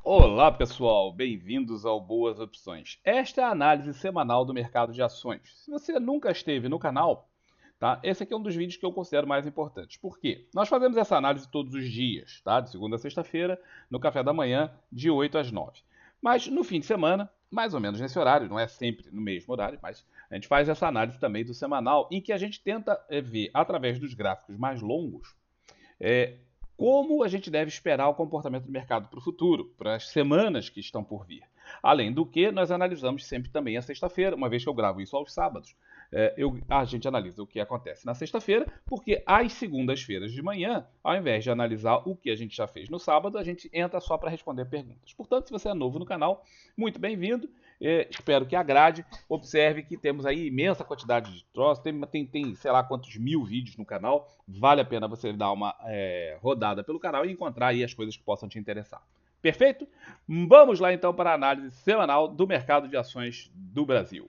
Olá pessoal, bem-vindos ao Boas Opções. Esta é a análise semanal do mercado de ações. Se você nunca esteve no canal, tá? Esse aqui é um dos vídeos que eu considero mais importantes. Por quê? Nós fazemos essa análise todos os dias, tá? De segunda a sexta-feira, no café da manhã, de 8 às 9. Mas no fim de semana, mais ou menos nesse horário, não é sempre no mesmo horário, mas a gente faz essa análise também do semanal, em que a gente tenta ver, através dos gráficos mais longos, é, como a gente deve esperar o comportamento do mercado para o futuro, para as semanas que estão por vir. Além do que, nós analisamos sempre também a sexta-feira, uma vez que eu gravo isso aos sábados. A gente analisa o que acontece na sexta-feira, porque às segundas-feiras de manhã, ao invés de analisar o que a gente já fez no sábado, a gente entra só para responder perguntas. Portanto, se você é novo no canal, muito bem-vindo. Espero que agrade. Observe que temos aí imensa quantidade de troços, tem sei lá quantos mil vídeos no canal. Vale a pena você dar uma rodada pelo canal e encontrar aí as coisas que possam te interessar. Perfeito? Vamos lá então para a análise semanal do mercado de ações do Brasil.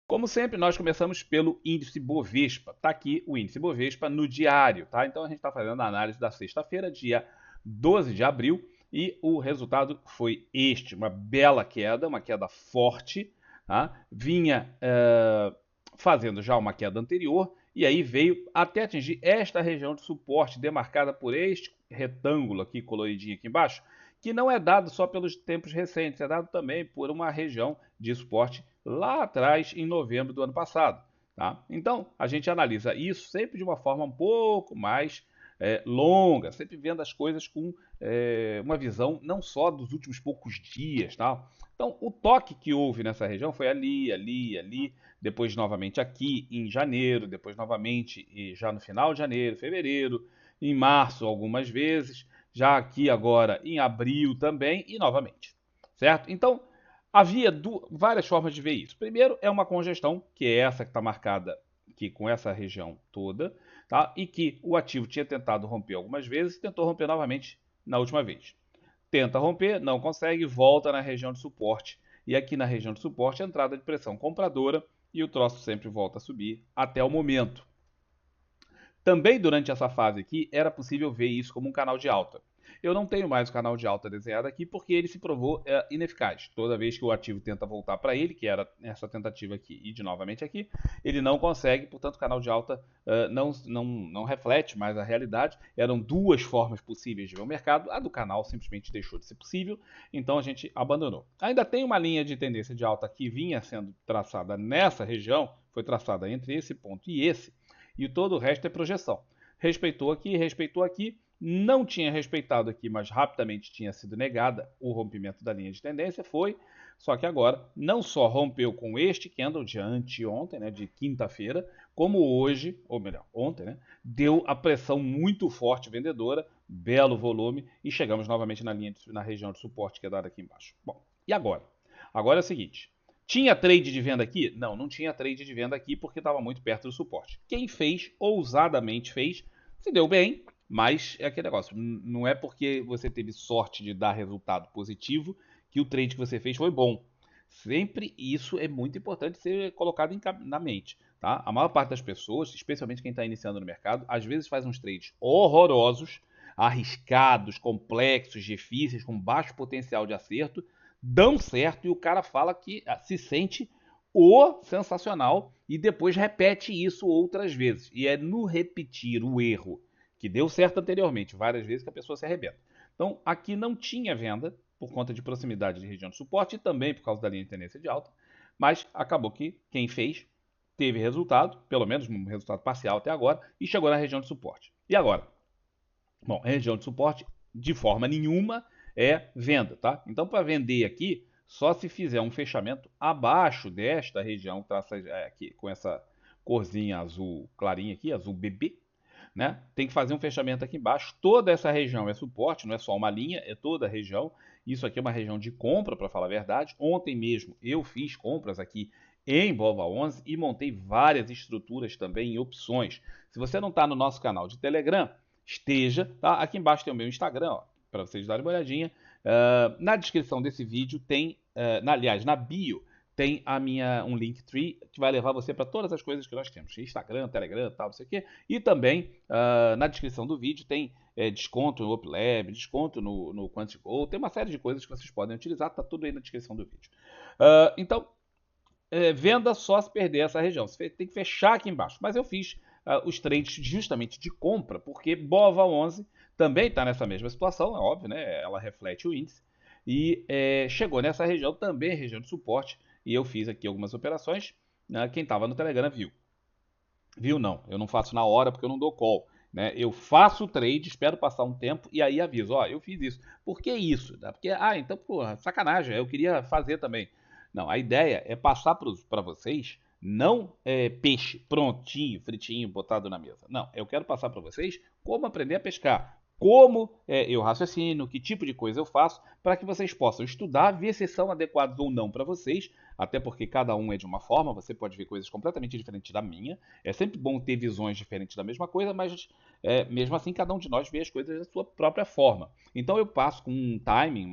Como sempre, nós começamos pelo índice Bovespa. Está aqui o índice Bovespa no diário, tá? Então a gente está fazendo a análise da sexta-feira, dia 12 de abril, e o resultado foi este: uma bela queda, uma queda forte, tá? Vinha fazendo já uma queda anterior, e aí veio até atingir esta região de suporte, demarcada por este retângulo aqui, coloridinho aqui embaixo, que não é dado só pelos tempos recentes, é dado também por uma região de suporte lá atrás, em novembro do ano passado. Tá? Então, a gente analisa isso sempre de uma forma um pouco mais longa, sempre vendo as coisas com uma visão não só dos últimos poucos dias. Tá? Então, o toque que houve nessa região foi ali, ali, ali, depois novamente aqui em janeiro, depois novamente já no final de janeiro, fevereiro, em março algumas vezes, já aqui agora em abril também e novamente, certo? Então, havia várias formas de ver isso. Primeiro é uma congestão, que é essa que está marcada aqui com essa região toda, tá? E que o ativo tinha tentado romper algumas vezes e tentou romper novamente na última vez. Tenta romper, não consegue, volta na região de suporte. E aqui na região de suporte, entrada de pressão compradora e o troço sempre volta a subir até o momento. Também durante essa fase aqui, era possível ver isso como um canal de alta. Eu não tenho mais o canal de alta desenhado aqui porque ele se provou ineficaz. Toda vez que o ativo tenta voltar para ele, que era essa tentativa aqui e de novamente aqui, ele não consegue, portanto o canal de alta não reflete mais a realidade. Eram duas formas possíveis de ver o mercado, a do canal simplesmente deixou de ser possível, então a gente abandonou. Ainda tem uma linha de tendência de alta que vinha sendo traçada nessa região, foi traçada entre esse ponto e esse, e todo o resto é projeção. Respeitou aqui, não tinha respeitado aqui, mas rapidamente tinha sido negada o rompimento da linha de tendência, só que agora não só rompeu com este candle de anteontem, né, de quinta-feira, como hoje, ou melhor, ontem, né, deu a pressão muito forte vendedora, belo volume, e chegamos novamente na região de suporte que é dada aqui embaixo. Bom, e agora? Agora é o seguinte, tinha trade de venda aqui? Não, não tinha trade de venda aqui porque estava muito perto do suporte. Quem fez, ousadamente fez, se deu bem, mas é aquele negócio. Não é porque você teve sorte de dar resultado positivo que o trade que você fez foi bom. Sempre isso é muito importante ser colocado na mente. Tá? A maior parte das pessoas, especialmente quem está iniciando no mercado, às vezes faz uns trades horrorosos, arriscados, complexos, difíceis, com baixo potencial de acerto, dão certo e o cara fala que se sente o sensacional e depois repete isso outras vezes. E é no repetir o erro que deu certo anteriormente, várias vezes, que a pessoa se arrebenta. Então, aqui não tinha venda por conta de proximidade de região de suporte e também por causa da linha de tendência de alta, mas acabou que quem fez teve resultado, pelo menos um resultado parcial até agora, e chegou na região de suporte. E agora? Bom, a região de suporte, de forma nenhuma, é venda, tá? Então, para vender aqui, só se fizer um fechamento abaixo desta região, aqui, com essa corzinha azul clarinha aqui, azul bebê, né? Tem que fazer um fechamento aqui embaixo. Toda essa região é suporte, não é só uma linha, é toda a região. Isso aqui é uma região de compra, para falar a verdade. Ontem mesmo eu fiz compras aqui em BOVA11 e montei várias estruturas também em opções. Se você não está no nosso canal de Telegram, esteja, tá? Aqui embaixo tem o meu Instagram, para vocês darem uma olhadinha. Na descrição desse vídeo tem, aliás, na bio, tem um Linktree que vai levar você para todas as coisas que nós temos. Instagram, Telegram, tal, não sei o quê. E também, na descrição do vídeo, tem desconto no UpLab, desconto no QuantiGo, tem uma série de coisas que vocês podem utilizar, tá tudo aí na descrição do vídeo. Então, venda só se perder essa região. Você tem que fechar aqui embaixo. Mas eu fiz os trades justamente de compra, porque BOVA 11 também está nessa mesma situação, é óbvio, né? Ela reflete o índice. E chegou nessa região, também região de suporte, e eu fiz aqui algumas operações. Quem estava no Telegram viu. Viu não, eu não faço na hora porque eu não dou call. Né? Eu faço o trade, espero passar um tempo e aí aviso, ó, eu fiz isso. Por que isso? Porque, então, porra, sacanagem, eu queria fazer também. Não, a ideia é passar para vocês, não peixe prontinho, fritinho, botado na mesa. Não, eu quero passar para vocês como aprender a pescar. Como eu raciocino, que tipo de coisa eu faço, para que vocês possam estudar, ver se são adequados ou não para vocês, até porque cada um é de uma forma, você pode ver coisas completamente diferentes da minha. É sempre bom ter visões diferentes da mesma coisa, mas mesmo assim cada um de nós vê as coisas da sua própria forma. Então eu passo com um timing,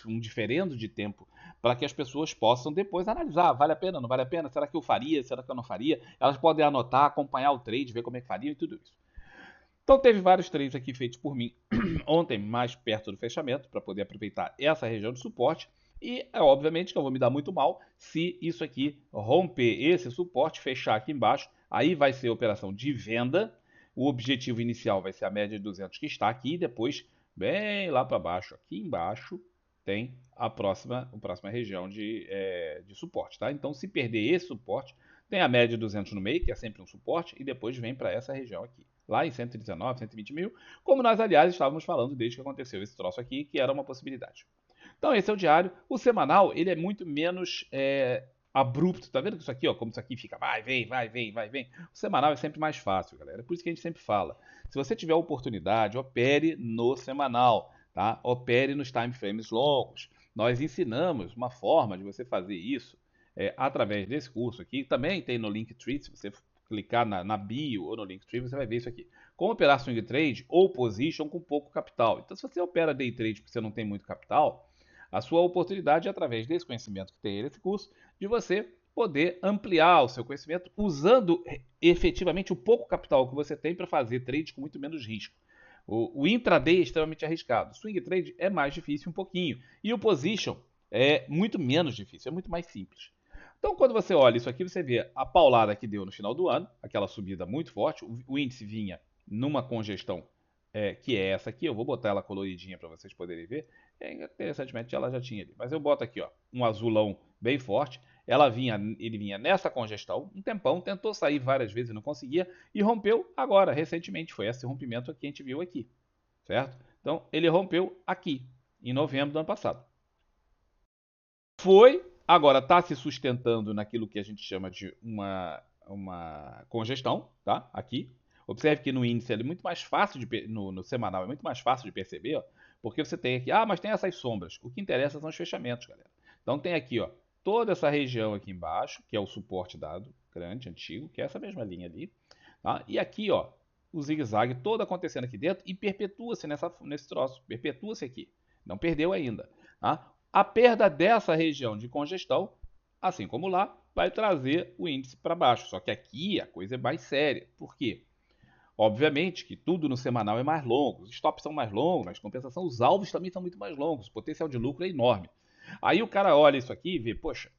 um diferendo de tempo, para que as pessoas possam depois analisar, vale a pena, não vale a pena, será que eu faria, será que eu não faria? Elas podem anotar, acompanhar o trade, ver como é que faria e tudo isso. Então teve vários trades aqui feitos por mim ontem, mais perto do fechamento, para poder aproveitar essa região de suporte. E obviamente que eu vou me dar muito mal se isso aqui romper esse suporte, fechar aqui embaixo. Aí vai ser a operação de venda. O objetivo inicial vai ser a média de 200 que está aqui. E depois, bem lá para baixo, aqui embaixo, tem a próxima região de suporte. Tá? Então, se perder esse suporte, tem a média de 200 no meio, que é sempre um suporte, e depois vem para essa região aqui. Lá em 119, 120 mil, como nós, aliás, estávamos falando desde que aconteceu esse troço aqui, que era uma possibilidade. Então, esse é o diário. O semanal, ele é muito menos abrupto. Tá vendo que isso aqui, ó, como isso aqui fica, vai, vem, vai, vem, vai, vem. O semanal é sempre mais fácil, galera. É por isso que a gente sempre fala. Se você tiver oportunidade, opere no semanal, tá? Opere nos time frames longos. Nós ensinamos uma forma de você fazer isso através desse curso aqui. Também tem no Linktree, se você clicar na bio ou no Linktree, você vai ver isso aqui. Como operar swing trade ou position com pouco capital. Então, se você opera day trade porque você não tem muito capital, a sua oportunidade é através desse conhecimento que tem nesse curso, de você poder ampliar o seu conhecimento usando efetivamente o pouco capital que você tem para fazer trade com muito menos risco. O intraday é extremamente arriscado. O swing trade é mais difícil um pouquinho. E o position é muito menos difícil, é muito mais simples. Então, quando você olha isso aqui, você vê a paulada que deu no final do ano, aquela subida muito forte. O índice vinha numa congestão que é essa aqui. Eu vou botar ela coloridinha para vocês poderem ver. Interessantemente, ela já tinha ali. Mas eu boto aqui, ó, um azulão bem forte. Ele vinha nessa congestão um tempão, tentou sair várias vezes e não conseguia, e rompeu agora, recentemente. Foi esse rompimento que a gente viu aqui, certo? Então, ele rompeu aqui, em novembro do ano passado. Agora está se sustentando naquilo que a gente chama de uma congestão, tá? Aqui. Observe que no índice é muito mais fácil no semanal é muito mais fácil de perceber, ó, porque você tem aqui, mas tem essas sombras. O que interessa são os fechamentos, galera. Então tem aqui, ó, toda essa região aqui embaixo, que é o suporte dado, grande, antigo, que é essa mesma linha ali, tá? E aqui, ó, o zigue-zague todo acontecendo aqui dentro e perpetua-se nesse troço, perpetua-se aqui. Não perdeu ainda, tá? A perda dessa região de congestão, assim como lá, vai trazer o índice para baixo. Só que aqui a coisa é mais séria. Por quê? Obviamente que tudo no semanal é mais longo, os stops são mais longos, mas compensação, os alvos também são muito mais longos, o potencial de lucro é enorme. Aí o cara olha isso aqui e vê, poxa,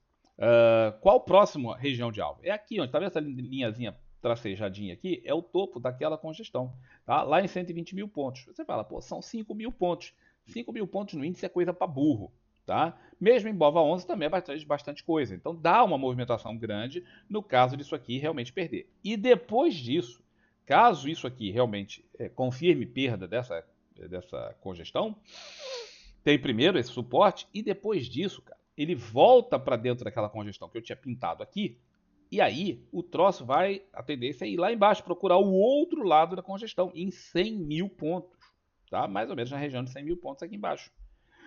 qual a próxima região de alvo? É aqui, onde tá vendo essa linhazinha tracejadinha aqui? É o topo daquela congestão, tá? Lá em 120 mil pontos. Você fala, pô, são 5 mil pontos. 5 mil pontos no índice é coisa para burro. Tá? Mesmo em BOVA 11 também é bastante coisa. Então dá uma movimentação grande no caso disso aqui realmente perder. E depois disso, caso isso aqui realmente confirme perda dessa congestão, tem primeiro esse suporte e depois disso, cara, ele volta para dentro daquela congestão que eu tinha pintado aqui. E aí o troço vai, a tendência é ir lá embaixo, procurar o outro lado da congestão, em 100 mil pontos. Tá? Mais ou menos na região de 100 mil pontos aqui embaixo.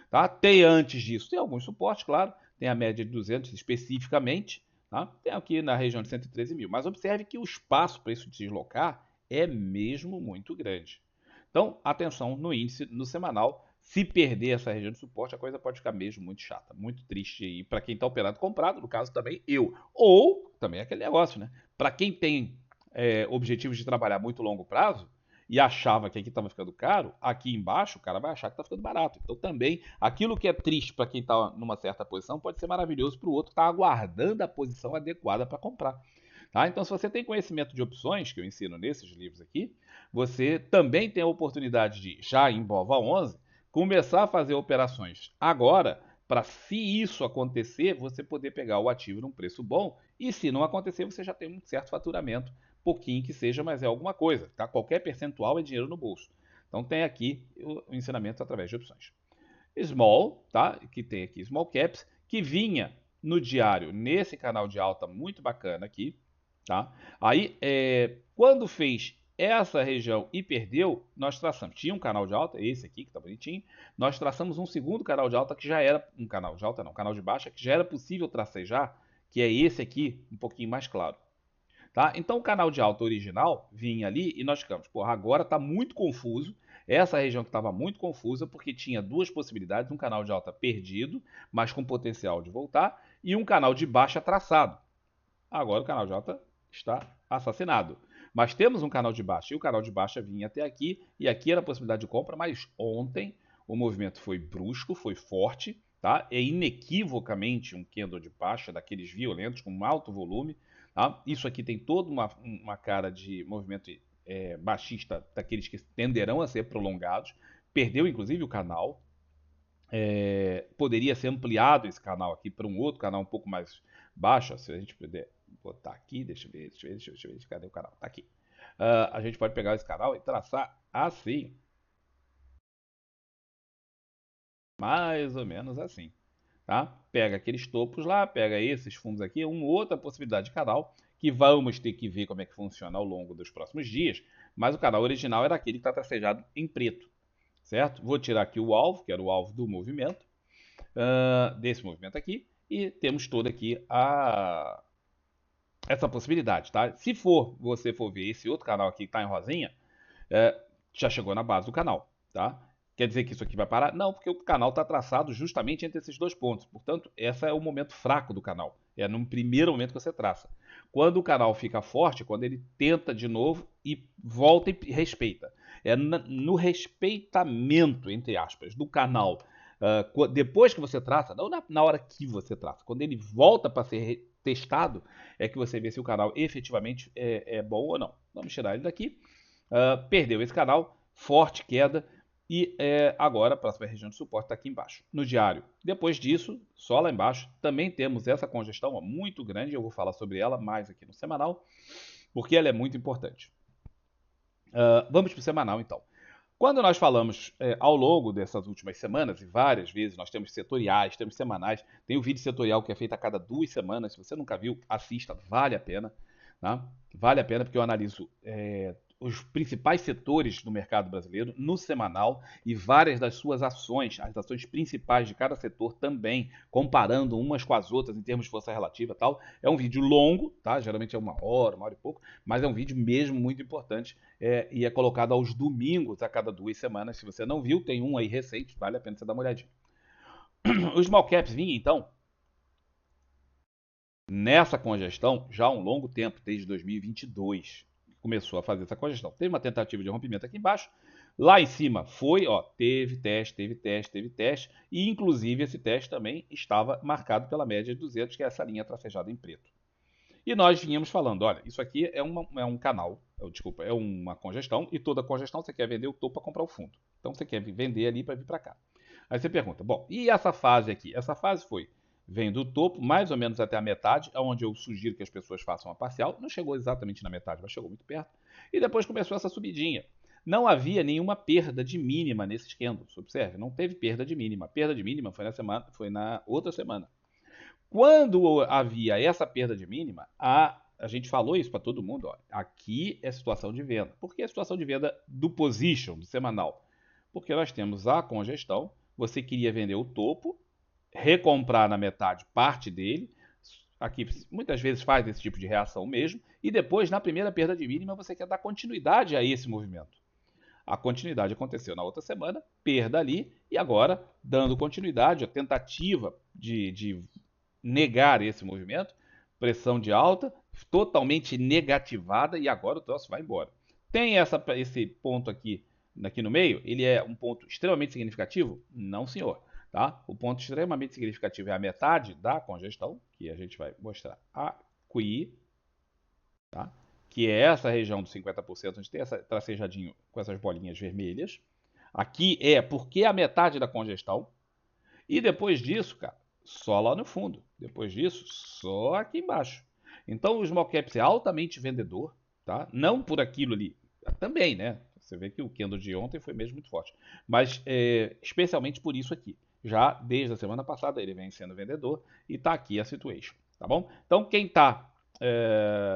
Tá? Tem antes disso, tem alguns suportes, claro. Tem a média de 200 especificamente. Tá? Tem aqui na região de 113 mil. Mas observe que o espaço para isso deslocar é mesmo muito grande. Então, atenção no índice, no semanal. Se perder essa região de suporte, a coisa pode ficar mesmo muito chata, muito triste. E para quem está operado comprado, no caso também eu. Ou também aquele negócio, né? Para quem tem objetivos de trabalhar muito longo prazo, e achava que aqui estava ficando caro, aqui embaixo o cara vai achar que está ficando barato. Então também, aquilo que é triste para quem está numa certa posição pode ser maravilhoso para o outro que está aguardando a posição adequada para comprar. Tá? Então, se você tem conhecimento de opções, que eu ensino nesses livros aqui, você também tem a oportunidade de, já em BOVA 11, começar a fazer operações agora, para se isso acontecer, você poder pegar o ativo num preço bom, e se não acontecer, você já tem um certo faturamento, pouquinho que seja, mas é alguma coisa. Tá? Qualquer percentual é dinheiro no bolso. Então tem aqui o ensinamento através de opções. Small, tá? Que tem aqui Small Caps, que vinha no diário nesse canal de alta muito bacana aqui, tá? Aí, quando fez essa região e perdeu, nós traçamos. Tinha um canal de alta, esse aqui que tá bonitinho. Nós traçamos um segundo canal de alta que já era um canal de alta, não, um canal de baixa que já era possível tracejar, que é esse aqui, um pouquinho mais claro. Tá? Então o canal de alta original vinha ali e nós ficamos, porra, agora está muito confuso. Essa região que estava muito confusa porque tinha duas possibilidades, um canal de alta perdido, mas com potencial de voltar, e um canal de baixa traçado. Agora o canal de alta está assassinado. Mas temos um canal de baixa e o canal de baixa vinha até aqui e aqui era a possibilidade de compra, mas ontem o movimento foi brusco, foi forte, tá? É inequivocamente um candle de baixa daqueles violentos com um alto volume. Tá? Isso aqui tem toda uma cara de movimento baixista daqueles que tenderão a ser prolongados. Perdeu inclusive o canal. Poderia ser ampliado esse canal aqui para um outro canal um pouco mais baixo. Se a gente puder botar aqui, deixa eu ver, cadê o canal? Tá aqui. A gente pode pegar esse canal e traçar assim. Mais ou menos assim. Tá? Pega aqueles topos lá, pega esses fundos aqui, uma outra possibilidade de canal que vamos ter que ver como é que funciona ao longo dos próximos dias, mas o canal original era aquele que está tracejado em preto, certo? Vou tirar aqui o alvo, que era o alvo do movimento, desse movimento aqui, e temos toda aqui essa possibilidade, tá? Se você for ver esse outro canal aqui que está em rosinha, já chegou na base do canal, tá? Quer dizer que isso aqui vai parar? Não, porque o canal está traçado justamente entre esses dois pontos. Portanto, esse é o momento fraco do canal. É no primeiro momento que você traça. Quando o canal fica forte, quando ele tenta de novo e volta e respeita. É no respeitamento, entre aspas, do canal. Depois que você traça, não na hora que você traça. Quando ele volta para ser testado, é que você vê se o canal efetivamente é bom ou não. Vamos tirar ele daqui. Perdeu esse canal, forte queda, e agora a próxima região de suporte está aqui embaixo, no diário. Depois disso, só lá embaixo, também temos essa congestão muito grande, eu vou falar sobre ela mais aqui no semanal, porque ela é muito importante. Vamos para o semanal então. Quando nós falamos ao longo dessas últimas semanas, e várias vezes nós temos setoriais, temos semanais, tem um vídeo setorial que é feito a cada 2 semanas, se você nunca viu, assista, vale a pena. Tá? Vale a pena porque eu analiso os principais setores do mercado brasileiro no semanal e várias das suas ações, as ações principais de cada setor também, comparando umas com as outras em termos de força relativa e tal. É um vídeo longo, tá? Geralmente é uma hora e pouco, mas é um vídeo mesmo muito importante e é colocado aos domingos a cada 2 semanas. Se você não viu, tem um aí recente, vale a pena você dar uma olhadinha. Os small caps vinham então nessa congestão já há um longo tempo, desde 2022, que começou a fazer essa congestão. Teve uma tentativa de rompimento aqui embaixo, lá em cima foi, ó, teve teste, e inclusive esse teste também estava marcado pela média de 200, que é essa linha tracejada em preto. E nós vínhamos falando, olha, isso aqui é um canal, desculpa, é uma congestão, e toda congestão você quer vender o topo para comprar o fundo. Então você quer vender ali para vir para cá. Aí você pergunta, bom, e essa fase aqui? Essa fase vem do topo, mais ou menos até a metade, onde eu sugiro que as pessoas façam a parcial. Não chegou exatamente na metade, mas chegou muito perto. E depois começou essa subidinha. Não havia nenhuma perda de mínima nesses candles. Observe, não teve perda de mínima. A perda de mínima foi na outra semana. Quando havia essa perda de mínima, a gente falou isso para todo mundo. Ó, aqui é situação de venda. Por que a situação de venda do position, do semanal? Porque nós temos a congestão. Você queria vender o topo, recomprar na metade parte dele. Aqui muitas vezes faz esse tipo de reação mesmo. E depois, na primeira perda de mínima, você quer dar continuidade a esse movimento. A continuidade aconteceu na outra semana, perda ali, e agora, dando continuidade, a tentativa de negar esse movimento, pressão de alta, totalmente negativada, e agora o troço vai embora. Tem esse ponto aqui no meio? Ele é um ponto extremamente significativo? Não, senhor. Tá? O ponto extremamente significativo é a metade da congestão, que a gente vai mostrar aqui, tá? Que é essa região dos 50%, onde tem esse tracejadinho com essas bolinhas vermelhas. Aqui é porque é a metade da congestão. E depois disso, cara, só lá no fundo. Depois disso, só aqui embaixo. Então o small caps é altamente vendedor, tá? Não por aquilo ali, também, né? Você vê que o candle de ontem foi mesmo muito forte, mas especialmente por isso aqui. Já desde a semana passada ele vem sendo vendedor e tá aqui a situation, tá bom? Então quem tá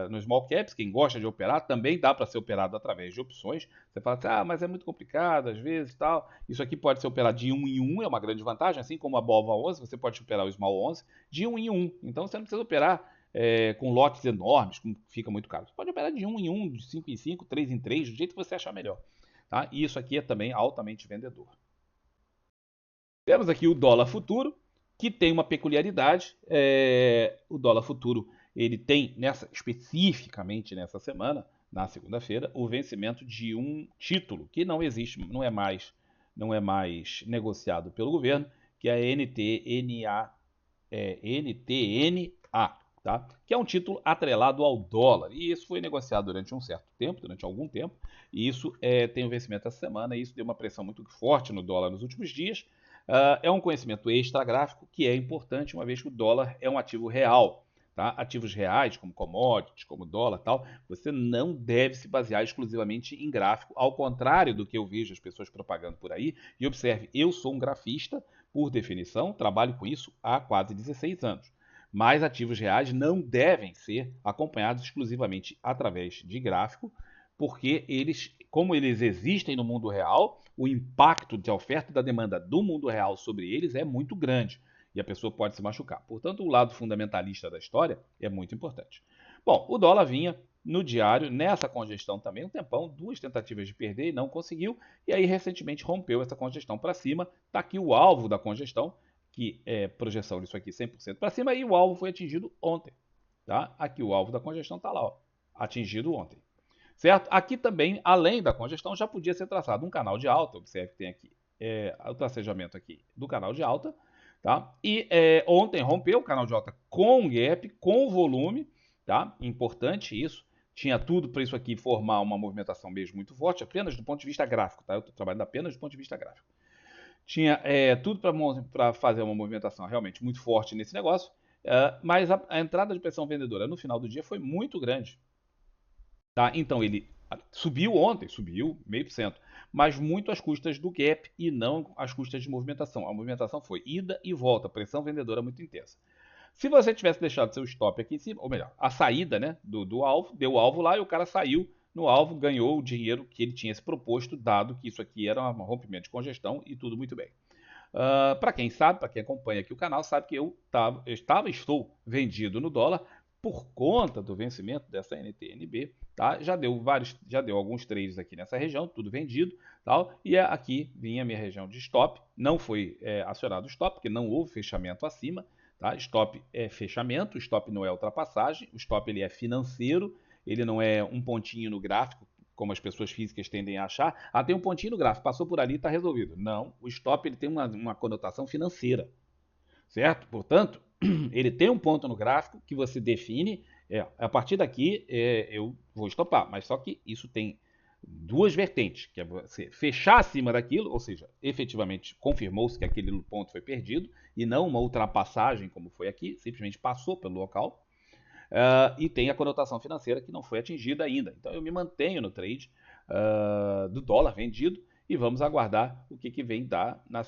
no small caps, quem gosta de operar, também dá para ser operado através de opções. Você fala assim, mas é muito complicado às vezes tal. Isso aqui pode ser operado de 1 em 1, é uma grande vantagem, assim como a BOVA 11, você pode operar o small 11 de 1 em 1. Então você não precisa operar com lotes enormes, como fica muito caro. Você pode operar de 1 em 1, de 5 em 5, 3 em 3, do jeito que você achar melhor. Tá? E isso aqui é também altamente vendedor. Temos aqui o dólar futuro, que tem uma peculiaridade. O dólar futuro ele tem especificamente nessa semana, na segunda-feira, o vencimento de um título que não existe, não é mais negociado pelo governo, que é a NTNA, tá? Que é um título atrelado ao dólar. E isso foi negociado durante algum tempo, e isso tem o vencimento essa semana, e isso deu uma pressão muito forte no dólar nos últimos dias. É um conhecimento extragráfico que é importante, uma vez que o dólar é um ativo real. Tá? Ativos reais, como commodities, como dólar tal, você não deve se basear exclusivamente em gráfico, ao contrário do que eu vejo as pessoas propagando por aí. E observe, eu sou um grafista, por definição, trabalho com isso há quase 16 anos. Mas ativos reais não devem ser acompanhados exclusivamente através de gráfico, porque como eles existem no mundo real, o impacto da oferta e da demanda do mundo real sobre eles é muito grande e a pessoa pode se machucar. Portanto, o lado fundamentalista da história é muito importante. Bom, o dólar vinha no diário, nessa congestão também, um tempão, 2 tentativas de perder e não conseguiu, e aí recentemente rompeu essa congestão para cima. Está aqui o alvo da congestão, que é projeção disso aqui 100% para cima, e o alvo foi atingido ontem. Tá? Aqui o alvo da congestão está lá, ó, atingido ontem. Certo? Aqui também, além da congestão, já podia ser traçado um canal de alta. Observe que tem aqui o tracejamento aqui do canal de alta. Tá? E ontem rompeu o canal de alta com gap, com volume. Tá? Importante isso. Tinha tudo para isso aqui formar uma movimentação mesmo muito forte, apenas do ponto de vista gráfico. Tá? Eu estou trabalhando apenas do ponto de vista gráfico. Tinha tudo para fazer uma movimentação realmente muito forte nesse negócio, mas a entrada de pressão vendedora no final do dia foi muito grande. Tá? Então ele subiu ontem, subiu 0,5%, mas muito às custas do gap e não às custas de movimentação. A movimentação foi ida e volta, pressão vendedora muito intensa. Se você tivesse deixado seu stop aqui em cima, ou melhor, a saída, né, do alvo, deu o alvo lá e o cara saiu no alvo, ganhou o dinheiro que ele tinha se proposto, dado que isso aqui era um rompimento de congestão e tudo muito bem. Para quem sabe, para quem acompanha aqui o canal, sabe que eu estou vendido no dólar por conta do vencimento dessa NTNB, tá? Já deu alguns trades aqui nessa região, tudo vendido, tal, e aqui vinha a minha região de stop, não foi acionado o stop, porque não houve fechamento acima, tá? Stop é fechamento, stop não é ultrapassagem, o stop ele é financeiro, ele não é um pontinho no gráfico, como as pessoas físicas tendem a achar, tem um pontinho no gráfico, passou por ali e está resolvido. Não, o stop ele tem uma conotação financeira, certo? Portanto, ele tem um ponto no gráfico que você define, a partir daqui eu vou estopar, mas só que isso tem duas vertentes, que é você fechar acima daquilo, ou seja, efetivamente confirmou-se que aquele ponto foi perdido, e não uma ultrapassagem como foi aqui, simplesmente passou pelo local, e tem a conotação financeira que não foi atingida ainda. Então eu me mantenho no trade do dólar vendido e vamos aguardar o que vem dar na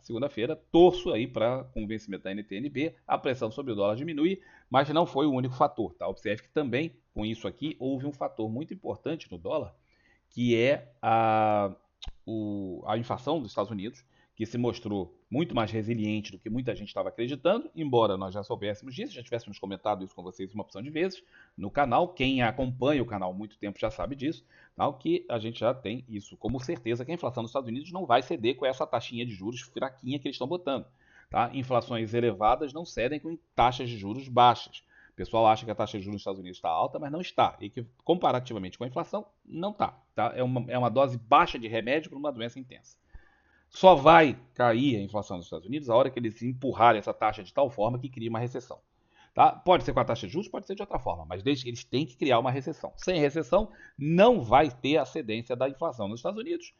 segunda-feira. Torço aí para com o vencimento da NTNB, a pressão sobre o dólar diminui, mas não foi o único fator. Tá? Observe que também com isso aqui houve um fator muito importante no dólar, que é a inflação dos Estados Unidos, que se mostrou muito mais resiliente do que muita gente estava acreditando, embora nós já soubéssemos disso, já tivéssemos comentado isso com vocês uma opção de vezes no canal. Quem acompanha o canal há muito tempo já sabe disso, tá? Que a gente já tem isso como certeza, que a inflação dos Estados Unidos não vai ceder com essa taxinha de juros fraquinha que eles estão botando. Tá? Inflações elevadas não cedem com taxas de juros baixas. O pessoal acha que a taxa de juros nos Estados Unidos está alta, mas não está. E que, comparativamente com a inflação, não está. Tá? É uma dose baixa de remédio para uma doença intensa. Só vai cair a inflação nos Estados Unidos a hora que eles empurrarem essa taxa de tal forma que crie uma recessão. Tá? Pode ser com a taxa de juros, pode ser de outra forma, mas desde que eles têm que criar uma recessão. Sem recessão, não vai ter a cedência da inflação nos Estados Unidos.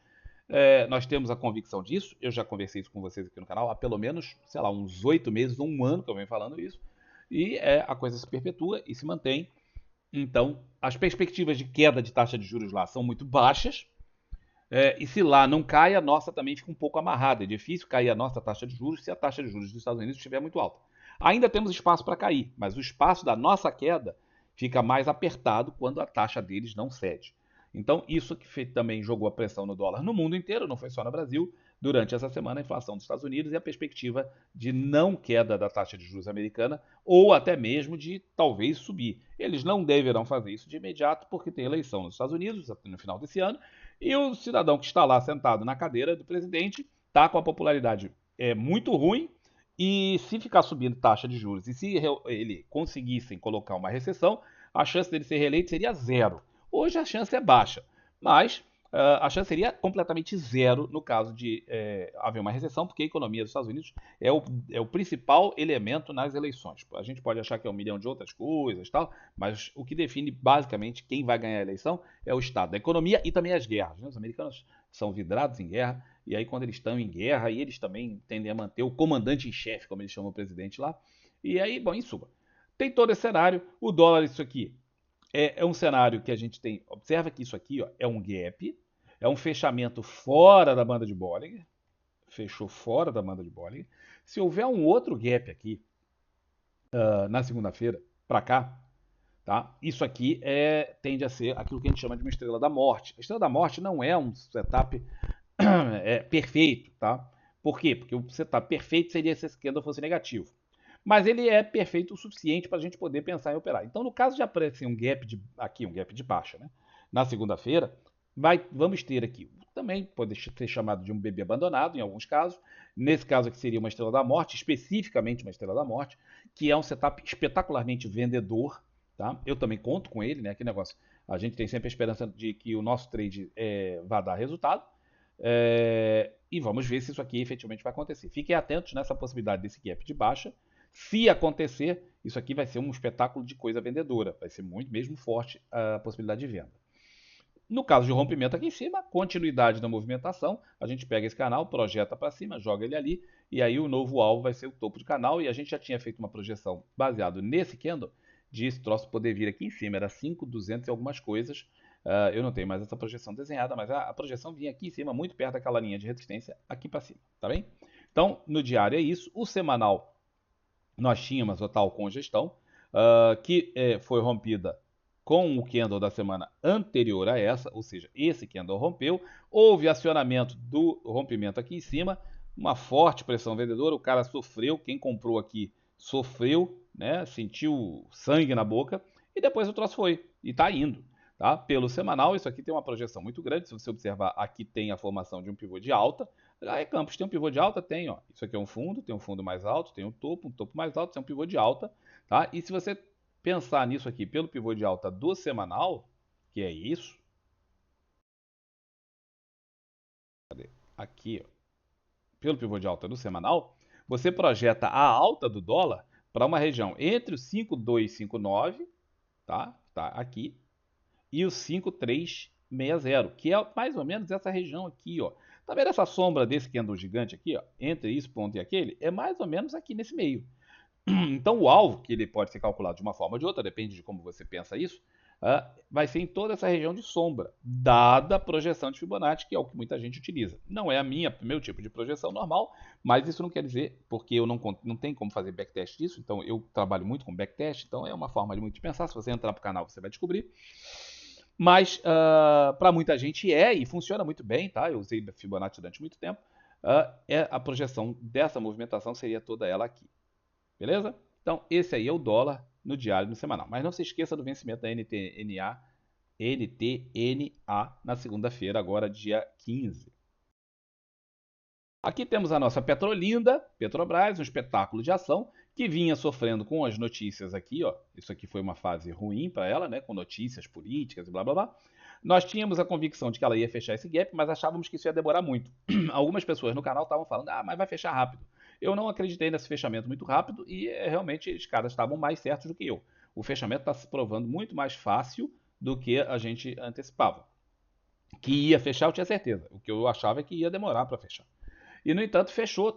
Nós temos a convicção disso, eu já conversei isso com vocês aqui no canal há pelo menos, sei lá, uns 8 meses, um ano que eu venho falando isso, e a coisa se perpetua e se mantém. Então, as perspectivas de queda de taxa de juros lá são muito baixas, e se lá não cai, a nossa também fica um pouco amarrada. É difícil cair a nossa taxa de juros se a taxa de juros dos Estados Unidos estiver muito alta. Ainda temos espaço para cair, mas o espaço da nossa queda fica mais apertado quando a taxa deles não cede. Então, isso que também jogou a pressão no dólar no mundo inteiro, não foi só no Brasil. Durante essa semana, a inflação dos Estados Unidos e a perspectiva de não queda da taxa de juros americana ou até mesmo de talvez subir. Eles não deverão fazer isso de imediato porque tem eleição nos Estados Unidos no final desse ano e o cidadão que está lá sentado na cadeira do presidente está com a popularidade muito ruim e se ficar subindo taxa de juros e se ele conseguissem colocar uma recessão, a chance dele ser reeleito seria zero. Hoje a chance é baixa, mas a chance seria completamente zero no caso de haver uma recessão, porque a economia dos Estados Unidos é o principal elemento nas eleições. A gente pode achar que é um milhão de outras coisas, tal, mas o que define basicamente quem vai ganhar a eleição é o estado da economia e também as guerras. Né? Os americanos são vidrados em guerra, e aí quando eles estão em guerra, eles também tendem a manter o comandante em chefe, como eles chamam o presidente lá. E aí, bom, em suma, tem todo esse cenário, o dólar, isso aqui, é um cenário que a gente tem. Observa que isso aqui ó, é um gap, é um fechamento fora da banda de Bollinger. Fechou fora da banda de Bollinger. Se houver um outro gap aqui na segunda-feira, para cá, tá? Isso aqui tende a ser aquilo que a gente chama de uma estrela da morte. A estrela da morte não é um setup perfeito, tá? Por quê? Porque o setup perfeito seria se esse candle fosse negativo. Mas ele é perfeito o suficiente para a gente poder pensar em operar. Então, no caso de aparecer um gap aqui, um gap de baixa, né? Na segunda-feira, vamos ter aqui, também pode ser chamado de um bebê abandonado em alguns casos. Nesse caso aqui seria uma estrela da morte, especificamente uma estrela da morte, que é um setup espetacularmente vendedor. Tá? Eu também conto com ele, né? Que negócio. A gente tem sempre a esperança de que o nosso trade vá dar resultado. E vamos ver se isso aqui efetivamente vai acontecer. Fiquem atentos nessa possibilidade desse gap de baixa. Se acontecer, isso aqui vai ser um espetáculo de coisa vendedora. Vai ser muito mesmo forte a possibilidade de venda. No caso de rompimento aqui em cima, continuidade da movimentação, a gente pega esse canal, projeta para cima, joga ele ali, e aí o novo alvo vai ser o topo de canal, e a gente já tinha feito uma projeção baseado nesse candle, de esse troço poder vir aqui em cima, era 5.200 e algumas coisas. Eu não tenho mais essa projeção desenhada, mas a projeção vinha aqui em cima, muito perto daquela linha de resistência, aqui para cima, tá bem? Então, no diário é isso, o semanal nós tínhamos a tal congestão, que foi rompida com o candle da semana anterior a essa, ou seja, esse candle rompeu, houve acionamento do rompimento aqui em cima, uma forte pressão vendedora, o cara sofreu, quem comprou aqui sofreu, né, sentiu sangue na boca, e depois o troço foi, e está indo. Tá? Pelo semanal, isso aqui tem uma projeção muito grande, se você observar, aqui tem a formação de um pivô de alta, aí Campos tem um pivô de alta? Tem, ó. Isso aqui é um fundo, tem um fundo mais alto, tem um topo mais alto, tem um pivô de alta, tá? E se você pensar nisso aqui pelo pivô de alta do semanal, que é isso, aqui, ó, pelo pivô de alta do semanal, você projeta a alta do dólar para uma região entre o 5.259, tá? Tá aqui, e o 5.360, que é mais ou menos essa região aqui, ó. Tá vendo essa sombra desse candle gigante aqui, ó? Entre esse ponto e aquele, é mais ou menos aqui nesse meio. Então o alvo, que ele pode ser calculado de uma forma ou de outra, depende de como você pensa isso, vai ser em toda essa região de sombra, dada a projeção de Fibonacci, que é o que muita gente utiliza. Não é meu tipo de projeção normal, mas isso não quer dizer, porque eu não tenho como fazer backtest disso, então eu trabalho muito com backtest, então é uma forma de pensar. Se você entrar para o canal, você vai descobrir. Mas para muita gente e funciona muito bem, tá? Eu usei Fibonacci durante muito tempo. A projeção dessa movimentação seria toda ela aqui. Beleza? Então, esse aí é o dólar no diário no semanal. Mas não se esqueça do vencimento da NTNA na segunda-feira, agora dia 15. Aqui temos a nossa Petrolinda, Petrobras, um espetáculo de ação, que vinha sofrendo com as notícias aqui, ó. Isso aqui foi uma fase ruim para ela, né, com notícias políticas e blá blá blá. Nós tínhamos a convicção de que ela ia fechar esse gap, mas achávamos que isso ia demorar muito. Algumas pessoas no canal estavam falando, mas vai fechar rápido. Eu não acreditei nesse fechamento muito rápido e realmente os caras estavam mais certos do que eu. O fechamento está se provando muito mais fácil do que a gente antecipava. Que ia fechar, eu tinha certeza. O que eu achava é que ia demorar para fechar. E, no entanto, fechou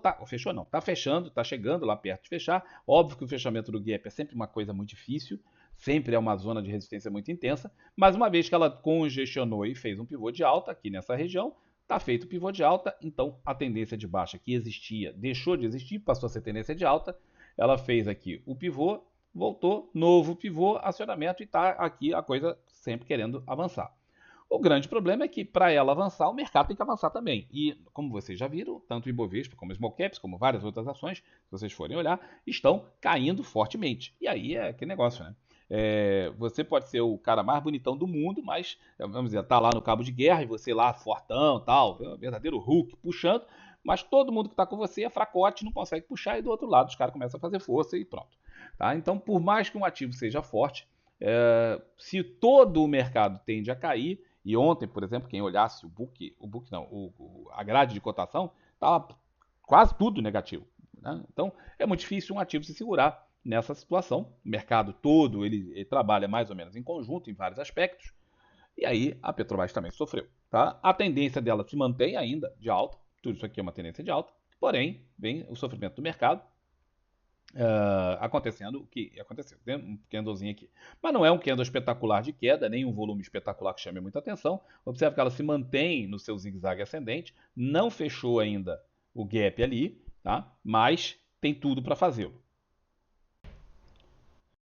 não, está fechando, está chegando lá perto de fechar. Óbvio que o fechamento do gap é sempre uma coisa muito difícil, sempre é uma zona de resistência muito intensa, mas uma vez que ela congestionou e fez um pivô de alta aqui nessa região, está feito o pivô de alta, então a tendência de baixa que existia deixou de existir, passou a ser tendência de alta, ela fez aqui o pivô, voltou, novo pivô, acionamento e está aqui a coisa sempre querendo avançar. O grande problema é que, para ela avançar, o mercado tem que avançar também. E, como vocês já viram, tanto o Ibovespa como o Small Caps, como várias outras ações, se vocês forem olhar, estão caindo fortemente. E aí é aquele negócio, né? Você pode ser o cara mais bonitão do mundo, mas, vamos dizer, tá lá no cabo de guerra e você lá fortão, tal, verdadeiro Hulk puxando, mas todo mundo que está com você é fracote, não consegue puxar, e do outro lado os caras começam a fazer força e pronto. Tá? Então, por mais que um ativo seja forte, se todo o mercado tende a cair, e ontem, por exemplo, quem olhasse a grade de cotação, estava quase tudo negativo. Né? Então, é muito difícil um ativo se segurar nessa situação. O mercado todo ele trabalha mais ou menos em conjunto, em vários aspectos. E aí a Petrobras também sofreu. Tá? A tendência dela se mantém ainda de alta. Tudo isso aqui é uma tendência de alta. Porém, vem o sofrimento do mercado. Acontecendo o que aconteceu. Tem um candlezinho aqui. Mas não é um candle espetacular de queda, nem um volume espetacular que chame muita atenção. Observe que ela se mantém no seu zigue-zague ascendente, não fechou ainda o gap ali, tá? Mas tem tudo para fazê-lo.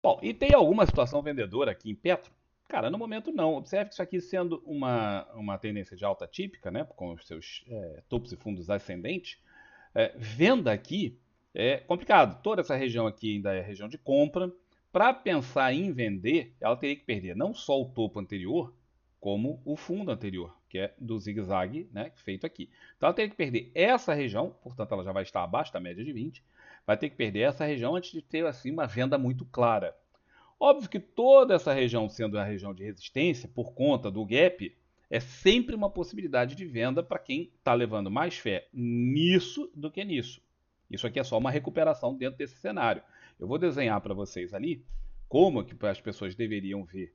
Bom, e tem alguma situação vendedora aqui em Petro? Cara, no momento não. Observe que isso aqui sendo uma tendência de alta típica, né, com os seus topos e fundos ascendentes, venda aqui é complicado. Toda essa região aqui ainda é região de compra. Para pensar em vender, ela teria que perder não só o topo anterior, como o fundo anterior, que é do zigue-zague, né, feito aqui. Então ela teria que perder essa região, portanto ela já vai estar abaixo da média de 20, vai ter que perder essa região antes de ter assim uma venda muito clara. Óbvio que toda essa região sendo a região de resistência, por conta do gap, é sempre uma possibilidade de venda para quem está levando mais fé nisso do que nisso. Isso aqui é só uma recuperação dentro desse cenário. Eu vou desenhar para vocês ali como que as pessoas deveriam ver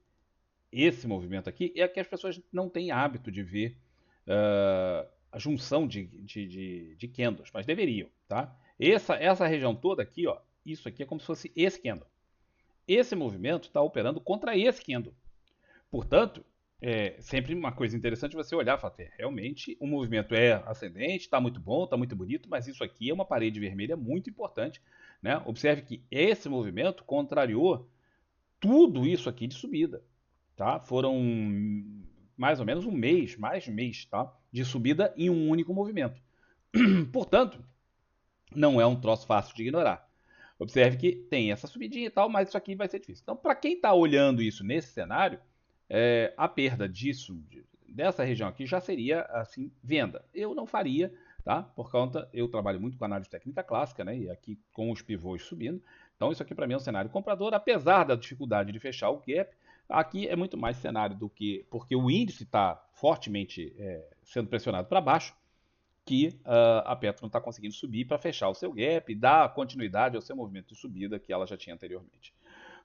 esse movimento aqui. É que as pessoas não têm hábito de ver a junção de candles, mas deveriam, tá? Essa região toda aqui, ó, isso aqui é como se fosse esse candle. Esse movimento está operando contra esse candle. Portanto, é sempre uma coisa interessante você olhar e falar, realmente o movimento é ascendente, está muito bom, está muito bonito, mas isso aqui é uma parede vermelha muito importante. Né? Observe que esse movimento contrariou tudo isso aqui de subida. Tá? Foram mais ou menos um mês, mais de um mês, tá? De subida em um único movimento. Portanto, não é um troço fácil de ignorar. Observe que tem essa subidinha e tal, mas isso aqui vai ser difícil. Então, para quem está olhando isso nesse cenário, a perda dessa região aqui já seria assim venda. Eu não faria, tá? Por conta, eu trabalho muito com análise técnica clássica, né? E aqui com os pivôs subindo. Então, isso aqui para mim é um cenário comprador, apesar da dificuldade de fechar o gap. Aqui é muito mais cenário do que porque o índice está fortemente sendo pressionado para baixo, que a Petro não está conseguindo subir para fechar o seu gap e dar continuidade ao seu movimento de subida que ela já tinha anteriormente.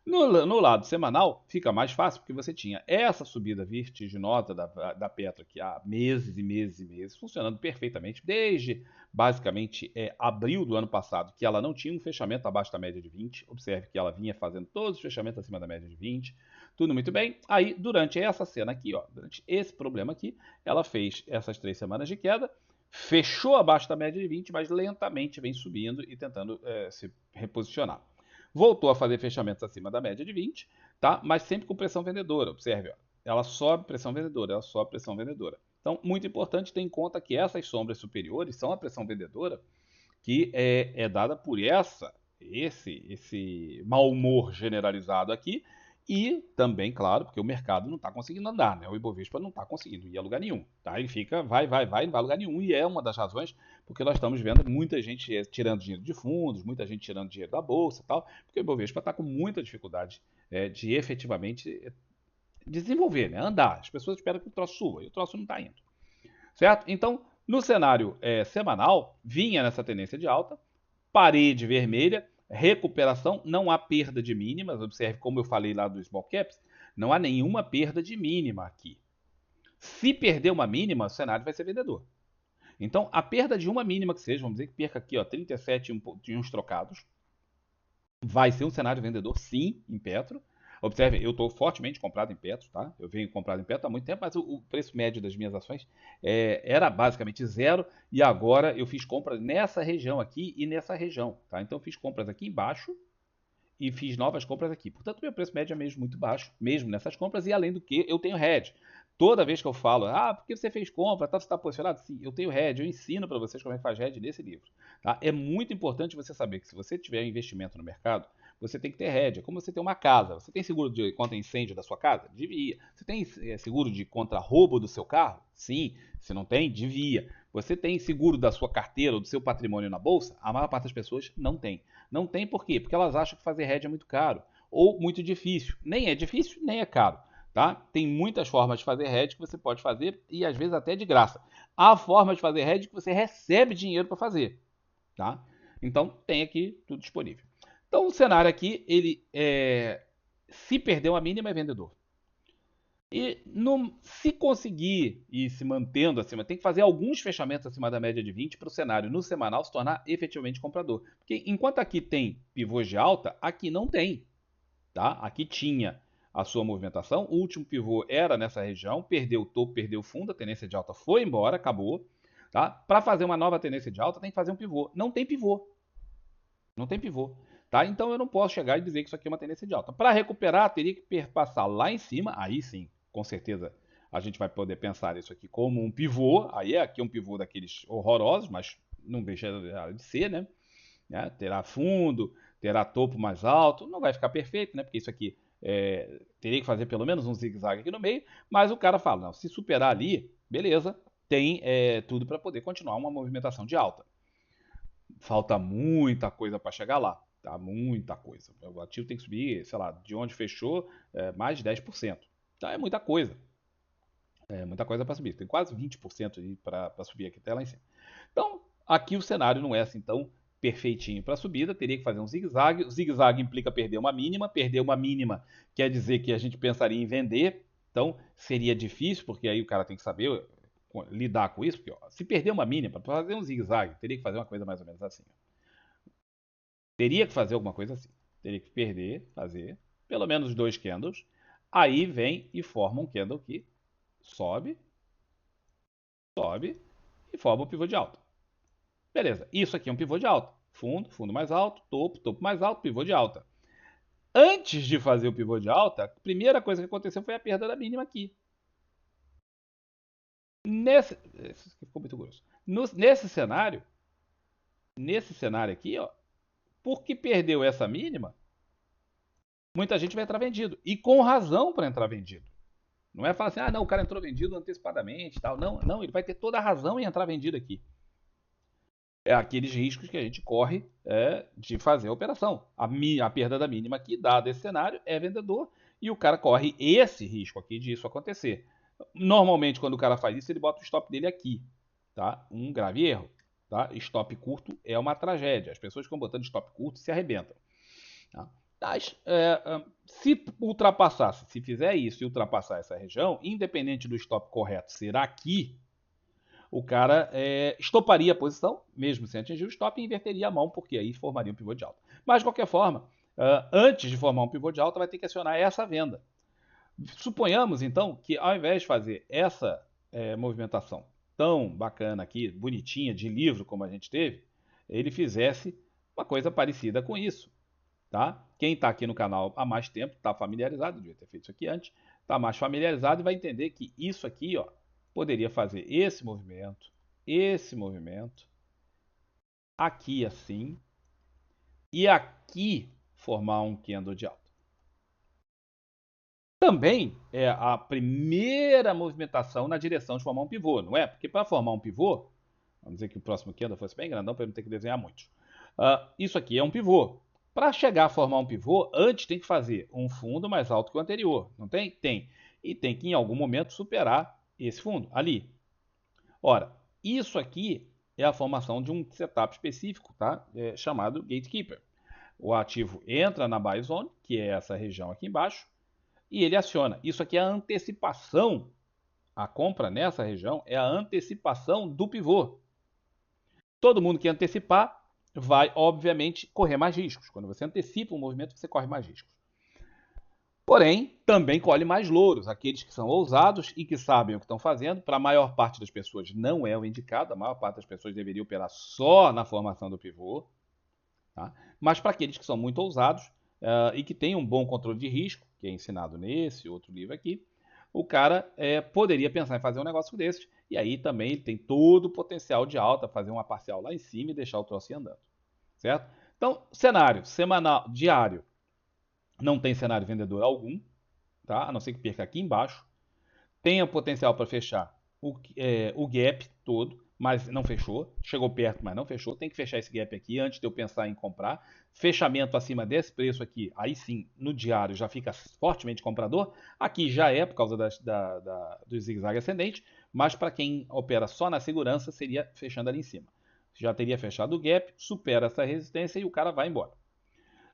No lado semanal, fica mais fácil, porque você tinha essa subida vertiginosa da Petro aqui há meses e meses e meses, funcionando perfeitamente, desde basicamente abril do ano passado, que ela não tinha um fechamento abaixo da média de 20. Observe que ela vinha fazendo todos os fechamentos acima da média de 20. Tudo muito bem. Aí, durante essa cena aqui, ó, durante esse problema aqui, ela fez essas 3 semanas de queda, fechou abaixo da média de 20, mas lentamente vem subindo e tentando se reposicionar. Voltou a fazer fechamentos acima da média de 20, tá? Mas sempre com pressão vendedora. Observe, ó, ela sobe pressão vendedora, ela sobe pressão vendedora. Então, muito importante ter em conta que essas sombras superiores são a pressão vendedora que é dada por esse mau humor generalizado aqui E também, claro, porque o mercado não está conseguindo andar, né? O Ibovespa não está conseguindo ir a lugar nenhum, tá? Ele fica, vai, não vai a lugar nenhum, e é uma das razões porque nós estamos vendo muita gente tirando dinheiro de fundos, muita gente tirando dinheiro da bolsa e tal, porque o Ibovespa está com muita dificuldade de efetivamente desenvolver, né? Andar. As pessoas esperam que o troço suba, e o troço não está indo, certo? Então, no cenário semanal, vinha nessa tendência de alta, parede vermelha, recuperação, não há perda de mínimas. Observe como eu falei lá do small caps, não há nenhuma perda de mínima aqui. Se perder uma mínima, o cenário vai ser vendedor. Então, a perda de uma mínima que seja, vamos dizer que perca aqui, ó, 37 e uns trocados, vai ser um cenário vendedor, sim, em Petro. Observe, eu estou fortemente comprado em Petro, tá? Eu venho comprado em Petro há muito tempo, mas o preço médio das minhas ações era basicamente zero, e agora eu fiz compras nessa região aqui e nessa região, tá? Então eu fiz compras aqui embaixo e fiz novas compras aqui. Portanto, meu preço médio é mesmo muito baixo, mesmo nessas compras, e além do que, eu tenho hedge. Toda vez que eu falo, por que você fez compra, tá, você está posicionado? Sim, eu tenho hedge, eu ensino para vocês como é que faz hedge nesse livro. Tá? É muito importante você saber que se você tiver investimento no mercado, você tem que ter hedge. É como você tem uma casa. Você tem seguro de contra incêndio da sua casa? Devia. Você tem seguro de contra roubo do seu carro? Sim. Se não tem, devia. Você tem seguro da sua carteira ou do seu patrimônio na bolsa? A maior parte das pessoas não tem. Não tem por quê? Porque elas acham que fazer hedge é muito caro ou muito difícil. Nem é difícil, nem é caro. Tá? Tem muitas formas de fazer hedge que você pode fazer e às vezes até de graça. Há formas de fazer hedge que você recebe dinheiro para fazer. Tá? Então tem aqui tudo disponível. Então o cenário aqui, ele se perder uma mínima é vendedor. E se conseguir ir se mantendo acima, tem que fazer alguns fechamentos acima da média de 20 para o cenário no semanal se tornar efetivamente comprador. Porque enquanto aqui tem pivôs de alta, aqui não tem. Tá? Aqui tinha a sua movimentação, o último pivô era nessa região, perdeu o topo, perdeu o fundo, a tendência de alta foi embora, acabou. Tá? Para fazer uma nova tendência de alta, tem que fazer um pivô. Não tem pivô. Não tem pivô. Tá? Então eu não posso chegar e dizer que isso aqui é uma tendência de alta. Para recuperar, teria que passar lá em cima, aí sim, com certeza a gente vai poder pensar isso aqui como um pivô. Aí aqui é um pivô daqueles horrorosos, mas não deixa de ser, né? Terá fundo, terá topo mais alto, não vai ficar perfeito, né? Porque isso aqui teria que fazer pelo menos um zigue-zague aqui no meio, mas o cara fala, não, se superar ali, beleza, tem tudo para poder continuar uma movimentação de alta. Falta muita coisa para chegar lá, tá? Muita coisa. O ativo tem que subir, sei lá, de onde fechou, mais de 10%. Tá? É muita coisa. É muita coisa para subir. Tem quase 20% para subir aqui até lá em cima. Então, aqui o cenário não é assim tão perfeitinho para subida, teria que fazer um zigue-zague. O zigue-zague implica perder uma mínima. Perder uma mínima quer dizer que a gente pensaria em vender. Então, seria difícil, porque aí o cara tem que saber lidar com isso. Porque, ó, se perder uma mínima, para fazer um zigue-zague, teria que fazer uma coisa mais ou menos assim. Teria que fazer alguma coisa assim. Teria que perder, fazer pelo menos 2 candles. Aí vem e forma um candle que sobe, sobe e forma um pivô de alta. Beleza, isso aqui é um pivô de alta. Fundo, fundo mais alto, topo, topo mais alto, pivô de alta. Antes de fazer o pivô de alta, a primeira coisa que aconteceu foi a perda da mínima aqui. Esse ficou muito grosso. Nesse cenário aqui, ó, porque perdeu essa mínima, muita gente vai entrar vendido. E com razão para entrar vendido. Não é falar assim, não, o cara entrou vendido antecipadamente e tal. Não, não, ele vai ter toda a razão em entrar vendido aqui. É aqueles riscos que a gente corre de fazer a operação. A perda da mínima aqui, dado esse cenário, é vendedor e o cara corre esse risco aqui de isso acontecer. Normalmente, quando o cara faz isso, ele bota o stop dele aqui. Tá? Um grave erro. Tá? Stop curto é uma tragédia. As pessoas que estão botando stop curto se arrebentam. Tá? Mas, se ultrapassasse, se fizer isso e ultrapassar essa região, independente do stop correto ser aqui, o cara estoparia a posição, mesmo sem atingir o stop, e inverteria a mão, porque aí formaria um pivô de alta. Mas, de qualquer forma, antes de formar um pivô de alta, vai ter que acionar essa venda. Suponhamos, então, que ao invés de fazer essa movimentação tão bacana aqui, bonitinha, de livro como a gente teve, ele fizesse uma coisa parecida com isso. Tá? Quem está aqui no canal há mais tempo está familiarizado, devia ter feito isso aqui antes, está mais familiarizado e vai entender que isso aqui, ó, poderia fazer esse movimento, aqui assim, e aqui formar um candle de alta. Também é a primeira movimentação na direção de formar um pivô, não é? Porque para formar um pivô, vamos dizer que o próximo aqui ainda fosse bem grandão para eu não ter que desenhar muitos. Isso aqui é um pivô. Para chegar a formar um pivô, antes tem que fazer um fundo mais alto que o anterior, não tem? Tem. E tem que em algum momento superar esse fundo, ali. Ora, isso aqui é a formação de um setup específico, tá? Chamado gatekeeper. O ativo entra na buy zone, que é essa região aqui embaixo, e ele aciona. Isso aqui é a antecipação. A compra nessa região é a antecipação do pivô. Todo mundo que antecipar vai, obviamente, correr mais riscos. Quando você antecipa um movimento, você corre mais riscos. Porém, também colhe mais louros, aqueles que são ousados e que sabem o que estão fazendo. Para a maior parte das pessoas não é o indicado, a maior parte das pessoas deveria operar só na formação do pivô. Tá? Mas para aqueles que são muito ousados e que têm um bom controle de risco, que é ensinado nesse outro livro aqui, o cara poderia pensar em fazer um negócio desses, e aí também ele tem todo o potencial de alta, fazer uma parcial lá em cima e deixar o troço ir andando. Certo? Então, cenário semanal, diário, não tem cenário vendedor algum, tá? A não ser que perca aqui embaixo. Tenha potencial para fechar o gap todo, mas não fechou. Chegou perto, mas não fechou. Tem que fechar esse gap aqui antes de eu pensar em comprar. Fechamento acima desse preço aqui, aí sim, no diário já fica fortemente comprador. Aqui já é por causa do zigue-zague ascendente, mas para quem opera só na segurança, seria fechando ali em cima. Já teria fechado o gap, supera essa resistência e o cara vai embora.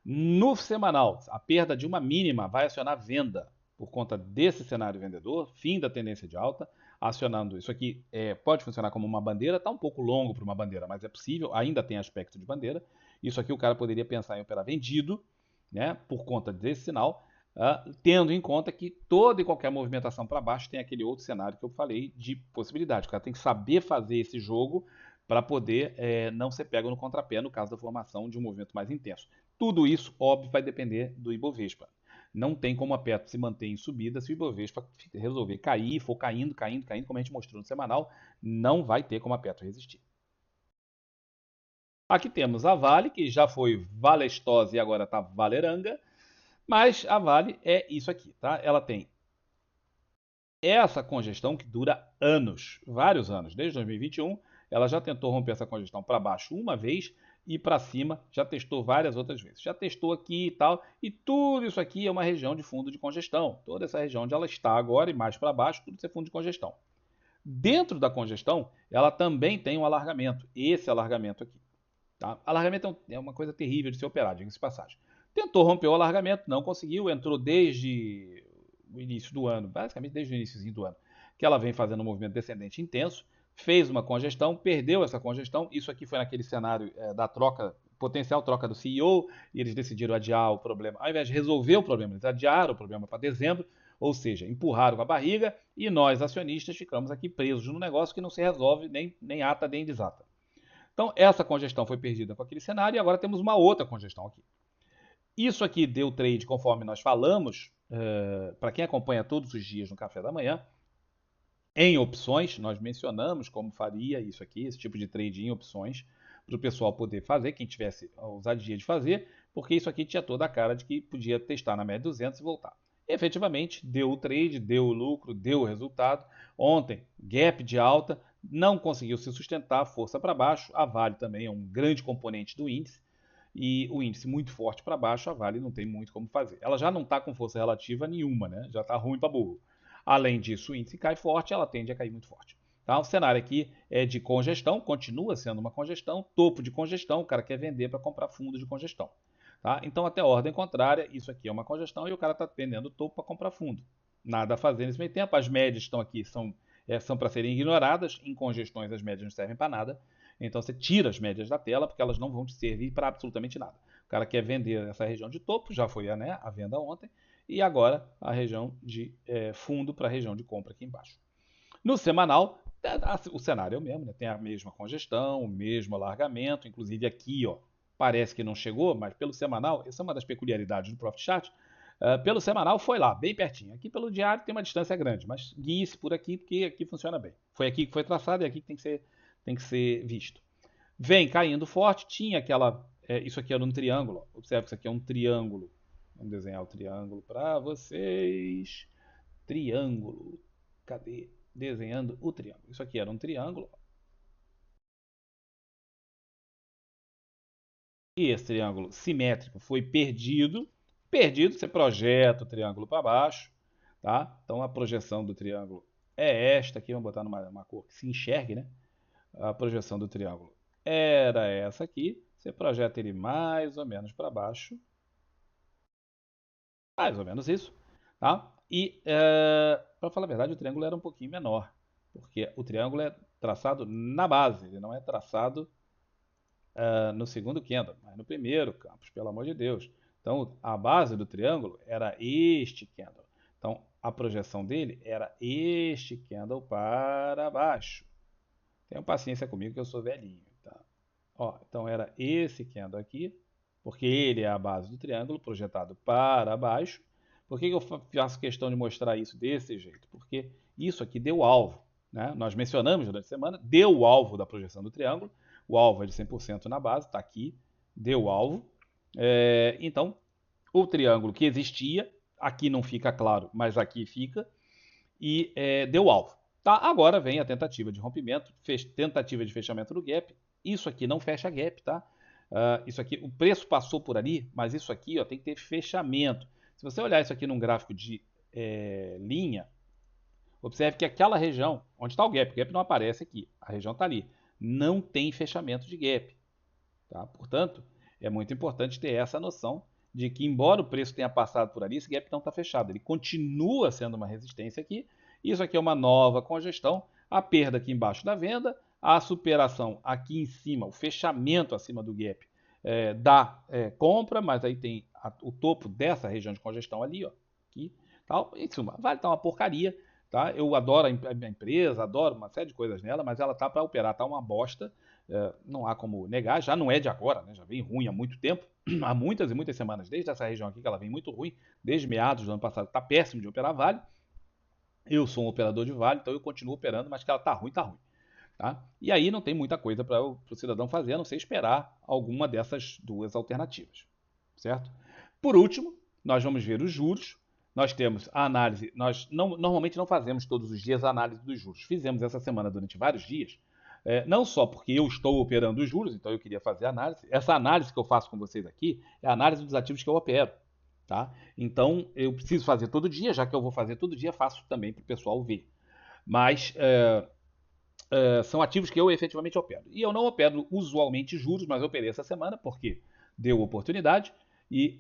No semanal, a perda de uma mínima vai acionar venda por conta desse cenário vendedor, fim da tendência de alta, acionando isso aqui pode funcionar como uma bandeira, está um pouco longo para uma bandeira, mas é possível, ainda tem aspecto de bandeira. Isso aqui o cara poderia pensar em operar vendido, né, por conta desse sinal, tendo em conta que toda e qualquer movimentação para baixo tem aquele outro cenário que eu falei de possibilidade. O cara tem que saber fazer esse jogo para poder não ser pego no contrapé no caso da formação de um movimento mais intenso. Tudo isso, óbvio, vai depender do Ibovespa. Não tem como a Petro se manter em subida se o Ibovespa resolver cair, for caindo, caindo, caindo, como a gente mostrou no semanal, não vai ter como a Petro resistir. Aqui temos a Vale, que já foi Valestosa e agora está Valeranga, mas a Vale é isso aqui, tá? Ela tem essa congestão que dura anos, vários anos, desde 2021. Ela já tentou romper essa congestão para baixo uma vez e para cima já testou várias outras vezes. Já testou aqui e tal, e tudo isso aqui é uma região de fundo de congestão. Toda essa região onde ela está agora e mais para baixo, tudo isso é fundo de congestão. Dentro da congestão, ela também tem um alargamento, esse alargamento aqui. Tá? Alargamento é uma coisa terrível de se operar, diga-se de passagem. Tentou romper o alargamento, não conseguiu, entrou desde o início do ano, basicamente desde o início do ano, que ela vem fazendo um movimento descendente intenso, fez uma congestão, perdeu essa congestão. Isso aqui foi naquele cenário da troca, potencial troca do CEO, e eles decidiram adiar o problema. Ao invés de resolver o problema, eles adiaram o problema para dezembro, ou seja, empurraram com a barriga, e nós, acionistas, ficamos aqui presos no negócio que não se resolve nem ata nem desata. Então, essa congestão foi perdida com aquele cenário e agora temos uma outra congestão aqui. Isso aqui deu trade, conforme nós falamos, para quem acompanha todos os dias no café da manhã, em opções, nós mencionamos como faria isso aqui, esse tipo de trade em opções, para o pessoal poder fazer, quem tivesse a ousadia de fazer, porque isso aqui tinha toda a cara de que podia testar na média 200 e voltar. E, efetivamente, deu o trade, deu o lucro, deu o resultado. Ontem, gap de alta, não conseguiu se sustentar, força para baixo. A Vale também é um grande componente do índice, e o índice muito forte para baixo, a Vale não tem muito como fazer. Ela já não está com força relativa nenhuma, né? Já está ruim para burro. Além disso, o índice cai forte, ela tende a cair muito forte. Tá? O cenário aqui é de congestão, continua sendo uma congestão, topo de congestão, o cara quer vender para comprar fundo de congestão. Tá? Então, até ordem contrária, isso aqui é uma congestão e o cara está vendendo topo para comprar fundo. Nada a fazer nesse meio tempo, as médias estão aqui, são para serem ignoradas, em congestões as médias não servem para nada, então você tira as médias da tela porque elas não vão te servir para absolutamente nada. O cara quer vender essa região de topo, já foi a venda ontem, e agora a região de fundo para a região de compra aqui embaixo. No semanal, o cenário é o mesmo, né? Tem a mesma congestão, o mesmo alargamento, inclusive aqui, ó, parece que não chegou, mas pelo semanal, essa é uma das peculiaridades do Profit Chart, pelo semanal foi lá, bem pertinho. Aqui pelo diário tem uma distância grande, mas guie-se por aqui, porque aqui funciona bem. Foi aqui que foi traçado e aqui que tem que ser visto. Vem caindo forte, tinha aquela... isso aqui era um triângulo, observe que isso aqui é um triângulo Vamos desenhar o triângulo para vocês. Triângulo. Cadê? Desenhando o triângulo. Isso aqui era um triângulo. E esse triângulo simétrico foi perdido. Perdido, você projeta o triângulo para baixo. Tá? Então a projeção do triângulo é esta aqui. Vamos botar numa cor que se enxergue, né? A projeção do triângulo era essa aqui. Você projeta ele mais ou menos para baixo. Mais ou menos isso. Tá? E, para falar a verdade, o triângulo era um pouquinho menor. Porque o triângulo é traçado na base, ele não é traçado no segundo candle, mas no primeiro, Campos, pelo amor de Deus. Então, a base do triângulo era este candle. Então, a projeção dele era este candle para baixo. Tenham paciência comigo que eu sou velhinho. Tá? Ó, então, era esse candle aqui, porque ele é a base do triângulo projetado para baixo. Por que eu faço questão de mostrar isso desse jeito? Porque isso aqui deu alvo. Né? Nós mencionamos durante a semana, deu o alvo da projeção do triângulo. O alvo é de 100% na base, está aqui, deu o alvo. Então, o triângulo que existia, aqui não fica claro, mas aqui fica, e deu o alvo. Tá? Agora vem a tentativa de rompimento, tentativa de fechamento do gap. Isso aqui não fecha gap, tá? Isso aqui, o preço passou por ali, mas isso aqui ó, tem que ter fechamento. Se você olhar isso aqui num gráfico de linha, observe que aquela região, onde está o gap não aparece aqui, a região está ali, não tem fechamento de gap. Tá? Portanto, é muito importante ter essa noção de que, embora o preço tenha passado por ali, esse gap não está fechado. Ele continua sendo uma resistência aqui. Isso aqui é uma nova congestão. A perda aqui embaixo da venda, a superação aqui em cima, o fechamento acima do gap da compra, mas aí tem o topo dessa região de congestão ali, ó, aqui, tal. Em suma, vai estar uma porcaria. Tá? Eu adoro a empresa, adoro uma série de coisas nela, mas ela tá para operar, tá uma bosta. Não há como negar, já não é de agora, né? Já vem ruim há muito tempo, há muitas e muitas semanas, desde essa região aqui que ela vem muito ruim, desde meados do ano passado, está péssimo de operar Vale. Eu sou um operador de Vale, então eu continuo operando, mas que ela está ruim, está ruim. Tá? E aí não tem muita coisa para o cidadão fazer, a não ser esperar alguma dessas duas alternativas. Certo? Por último, nós vamos ver os juros. Nós temos a análise, nós normalmente não fazemos todos os dias a análise dos juros. Fizemos essa semana durante vários dias, não só porque eu estou operando os juros, então eu queria fazer a análise. Essa análise que eu faço com vocês aqui é a análise dos ativos que eu opero. Tá? Então eu preciso fazer todo dia, já que eu vou fazer todo dia, faço também para o pessoal ver. Mas são ativos que eu efetivamente opero. E eu não opero usualmente juros, mas eu operei essa semana porque deu oportunidade e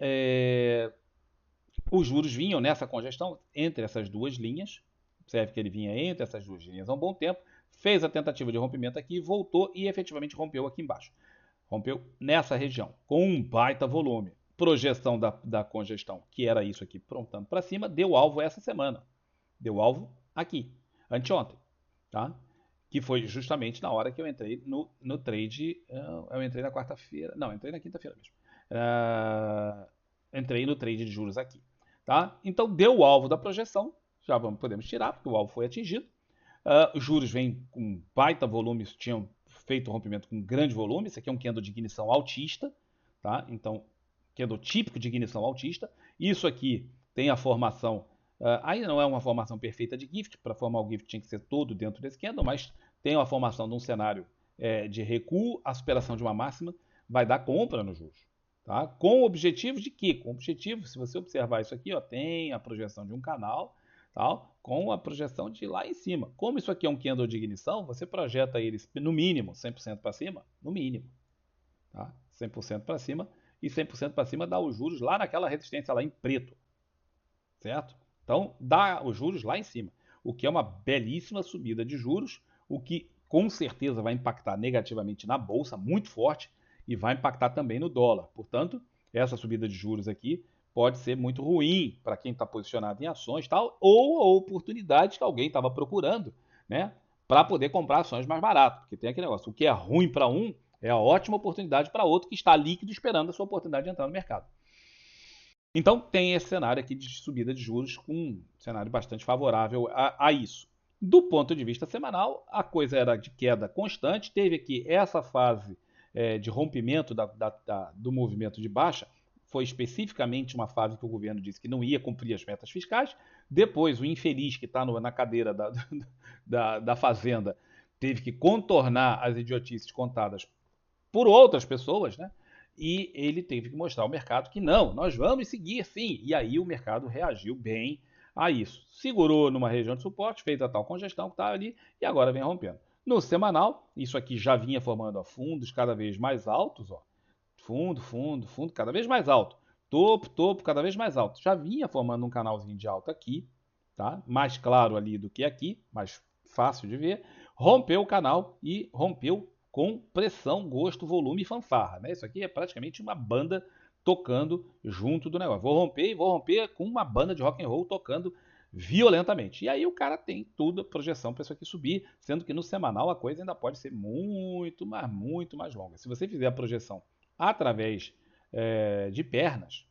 os juros vinham nessa congestão entre essas duas linhas. Observe que ele vinha entre essas duas linhas há um bom tempo. Fez a tentativa de rompimento aqui, voltou e efetivamente rompeu aqui embaixo. Rompeu nessa região, com um baita volume. Projeção da congestão, que era isso aqui, prontando para cima, deu alvo essa semana. Deu alvo aqui, anteontem. Tá? Que foi justamente na hora que eu entrei no trade. Eu entrei na quarta-feira. Não, entrei na quinta-feira mesmo. Entrei no trade de juros aqui. Tá? Então deu o alvo da projeção. Já podemos tirar, porque o alvo foi atingido. Os juros vêm com baita volume, tinham feito o rompimento com grande volume. Isso aqui é um candle de ignição altista. Tá? Então, candle típico de ignição altista. Isso aqui tem a formação. Ainda não é uma formação perfeita de gift. Para formar o gift tinha que ser todo dentro desse candle, mas tem a formação de um cenário de recuo, a superação de uma máxima vai dar compra nos juros. Tá? Com o objetivo de quê? Com o objetivo, se você observar isso aqui, ó, tem a projeção de um canal, tal, com a projeção de lá em cima. Como isso aqui é um candle de ignição, você projeta eles no mínimo 100% para cima, no mínimo. Tá? 100% para cima, e 100% para cima dá os juros lá naquela resistência lá em preto. Certo? Então, dá os juros lá em cima. O que é uma belíssima subida de juros, o que com certeza vai impactar negativamente na bolsa, muito forte, e vai impactar também no dólar. Portanto, essa subida de juros aqui pode ser muito ruim para quem está posicionado em ações tal, ou a oportunidade que alguém estava procurando, né, para poder comprar ações mais barato. Porque tem aquele negócio, o que é ruim para um é a ótima oportunidade para outro que está líquido esperando a sua oportunidade de entrar no mercado. Então tem esse cenário aqui de subida de juros com um cenário bastante favorável a isso. Do ponto de vista semanal, a coisa era de queda constante, teve aqui essa fase de rompimento do movimento de baixa, foi especificamente uma fase que o governo disse que não ia cumprir as metas fiscais. Depois, o infeliz que está na cadeira da Fazenda teve que contornar as idiotices contadas por outras pessoas, né? E ele teve que mostrar ao mercado que não, nós vamos seguir sim. E aí o mercado reagiu bem a isso. Segurou numa região de suporte, fez a tal congestão que está ali e agora vem rompendo. No semanal, isso aqui já vinha formando fundos cada vez mais altos, ó. Fundo, fundo, fundo, cada vez mais alto. Topo, topo, cada vez mais alto. Já vinha formando um canalzinho de alta aqui, tá? Mais claro ali do que aqui, mais fácil de ver. Rompeu o canal e rompeu com pressão, gosto, volume e fanfarra, né? Isso aqui é praticamente uma banda tocando junto do negócio. Vou romper com uma banda de rock and roll tocando violentamente. E aí o cara tem tudo a projeção para isso aqui subir, sendo que no semanal a coisa ainda pode ser muito mais longa. Se você fizer a projeção através de pernas,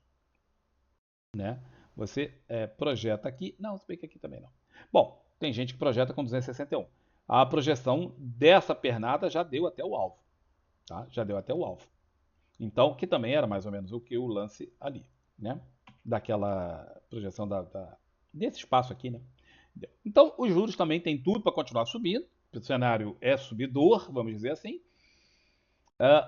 né? Você projeta aqui. Não, se bem que aqui também não. Bom, tem gente que projeta com 261. A projeção dessa pernada já deu até o alvo. Tá? Já deu até o alvo. Então, que também era mais ou menos o que o lance ali, né? Daquela projeção desse espaço aqui, né? Então, os juros também tem tudo para continuar subindo. O cenário é subidor, vamos dizer assim.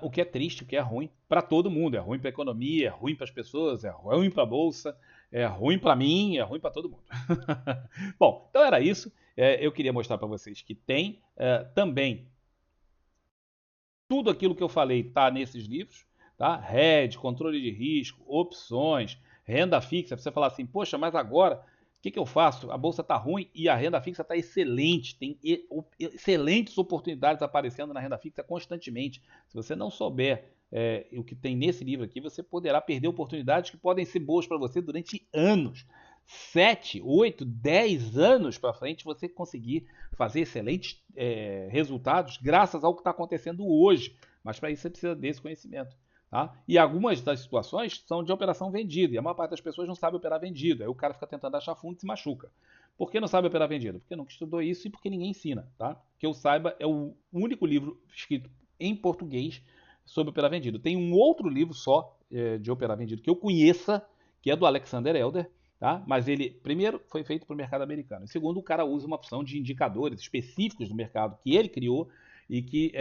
O que é triste, o que é ruim para todo mundo. É ruim para a economia, é ruim para as pessoas, é ruim para a bolsa, é ruim para mim, é ruim para todo mundo. Bom, então era isso. Eu queria mostrar para vocês que tem também tudo aquilo que eu falei está nesses livros, tá? Hedge, controle de risco, opções, renda fixa. Você falar assim, poxa, mas agora o que eu faço? A bolsa está ruim e a renda fixa está excelente. Tem excelentes oportunidades aparecendo na renda fixa constantemente. Se você não souber o que tem nesse livro aqui, você poderá perder oportunidades que podem ser boas para você durante anos. 7, 8, 10 anos para frente você conseguir fazer excelentes resultados graças ao que está acontecendo hoje. Mas para isso você precisa desse conhecimento. Tá? E algumas das situações são de operação vendida, e a maior parte das pessoas não sabe operar vendido. Aí o cara fica tentando achar fundo e se machuca. Por que não sabe operar vendido? Porque nunca estudou isso e porque ninguém ensina. Tá? Que eu saiba, é o único livro escrito em português sobre operar vendido. Tem um outro livro só de operar vendido que eu conheça, que é do Alexander Elder, tá? Mas ele, primeiro, foi feito para o mercado americano. E segundo, o cara usa uma opção de indicadores específicos do mercado que ele criou e que,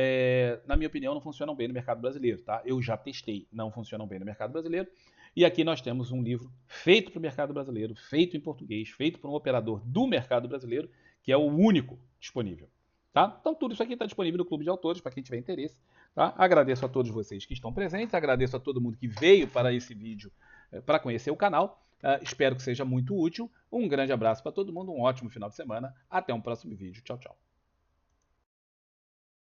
na minha opinião, não funcionam bem no mercado brasileiro. Tá? Eu já testei, não funcionam bem no mercado brasileiro. E aqui nós temos um livro feito para o mercado brasileiro, feito em português, feito por um operador do mercado brasileiro, que é o único disponível. Tá? Então tudo isso aqui está disponível no Clube de Autores, para quem tiver interesse. Tá? Agradeço a todos vocês que estão presentes, agradeço a todo mundo que veio para esse vídeo para conhecer o canal. Espero que seja muito útil. Um grande abraço para todo mundo, um ótimo final de semana. Até um próximo vídeo. Tchau, tchau.